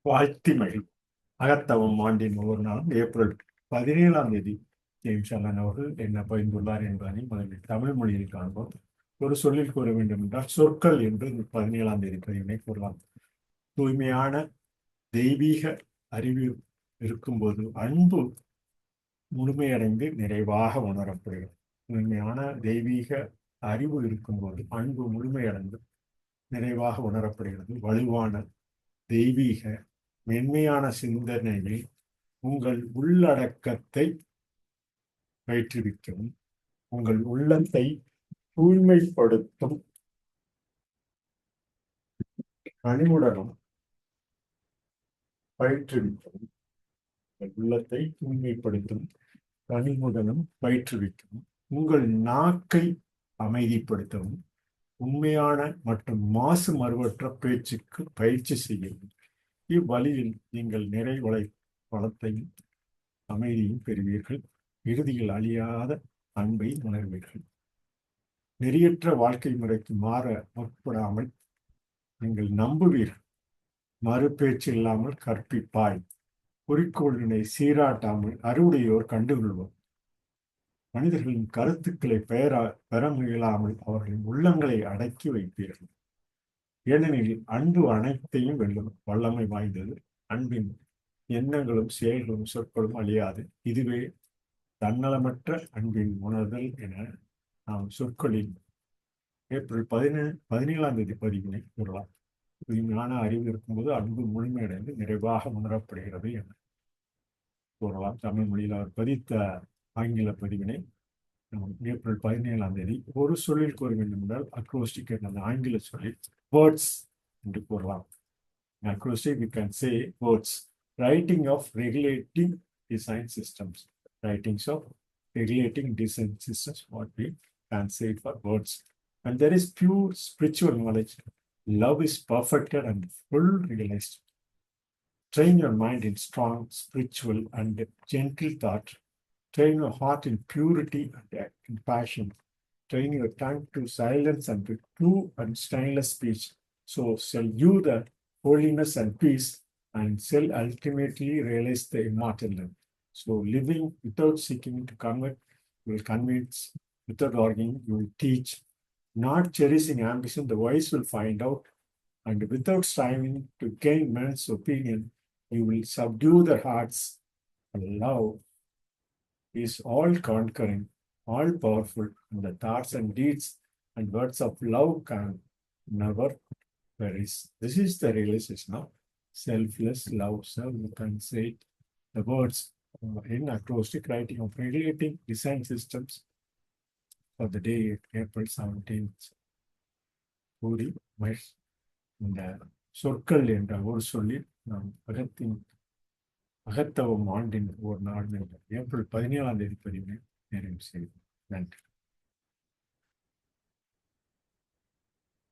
வாழ்த்தி மகிழ். அகத்தவம் ஆண்டின் ஒவ்வொரு நாளும் ஏப்ரல் 17ஆம் தேதி ஜேம்ஸ் அலன் அவர்கள் என்ன பகிர்ந்துள்ளார் என்பதனை முதலில் தமிழ் மொழியில் காண்போம். ஒரு சொல்லில் கூற வேண்டும் என்றால் சொற்கள் என்று 17ஆம் தேதி பதிவினை கூறலாம். தூய்மையான தெய்வீக அறிவு இருக்கும்போது அன்பு முழுமையடைந்து நிறைவாக உணரப்படுகிறது. தூய்மையான தெய்வீக அறிவு இருக்கும்போது அன்பு முழுமையடைந்து நிறைவாக உணரப்படுகிறது. வலுவான தெய்வீக மென்மையான சிந்தனையில் உங்கள் உள்ளடக்கத்தை பயிற்றுவிக்கவும் உங்கள் உள்ளத்தை தூய்மைப்படுத்தும் கனிவுடனும் பயிற்றுவிக்கவும் உங்கள் உள்ளத்தை தூய்மைப்படுத்தும் கனிவுடனும் பயிற்றுவிக்கவும் உங்கள் நாக்கை அமைதிப்படுத்தவும் உண்மையான மற்றும் மாசு மறுவற்ற பேச்சுக்கு பயிற்சி செய்யவும். இவ்வழியில் நீங்கள் நிறை வளத்தையும் அமைதியும் பெறுவீர்கள். இறுதியில் அழியாத அன்பை உணர்வீர்கள். நெறியற்ற வாழ்க்கை முறைக்கு மாற முற்படாமல் நீங்கள் நம்புவீர்கள். மறுபேச்சு இல்லாமல் கற்பிப்பாய். குறிக்கோளினை சீராட்டாமல் அறுவடையோர் கண்டுகொள்வோம். மனிதர்களின் கருத்துக்களை பெற முயலாமல் அவர்களின் உள்ளங்களை அடக்கி வைப்பீர்கள். ஏனெனில் அன்பு அனைத்தையும் வெல்லும் வல்லமை வாய்ந்தது. அன்பின் எண்ணங்களும் செயல்களும் சொற்களும் அழியாது. இதுவே தன்னலமற்ற அன்பின் உணர்தல் என நாம் சொற்களில் ஏப்ரல் 17ஆம் தேதி பதிவினை கூறலாம். தூய்மையான அறிவு இருக்கும்போது அன்பு முழுமையடைந்து நிறைவாக உணரப்படுகிறது என கூறலாம். தமிழ் மொழியில் அவர் பதித்த ஆங்கில பதிவினை ஏப்ரல் 17ஆம் தேதி ஒரு சொல்லில் கூற வேண்டும் என்றால் அக்ரோஸ்டிக் என்ற அந்த ஆங்கில சொல்லில் வேர்ட்ஸ் என்று கூறலாம். Acrostic we can say words. Writing of regulating design systems. Writings of regulating design systems, what we can say for words. And there is pure spiritual knowledge. Love is perfected and full realized. Train your mind in strong spiritual and gentle thought. Train your heart in purity and compassion. Train your tongue to silence and to true and stainless speech. So shall you the holiness and peace and shall ultimately realize the immortal life. So living without seeking to convert, you will convince, without arguing, you will teach. Not cherishing ambition, the wise will find out. And without striving to gain men's opinion, you will subdue their hearts. And love is all conquering, all powerful, and the thoughts and deeds and words of love can never perish. This is the realization of selfless love. So you can say the words in acrostic writing of regulating design systems for the day April 17th. கூறி இந்த சொற்கள் என்ற ஒரு சொல்லில் நாம் அகத்தவம் ஆண்டின் ஒரு நாள் ஏப்ரல் 17ஆம் தேதி பதிவினை நிறைவு செய்வோம். நன்றி.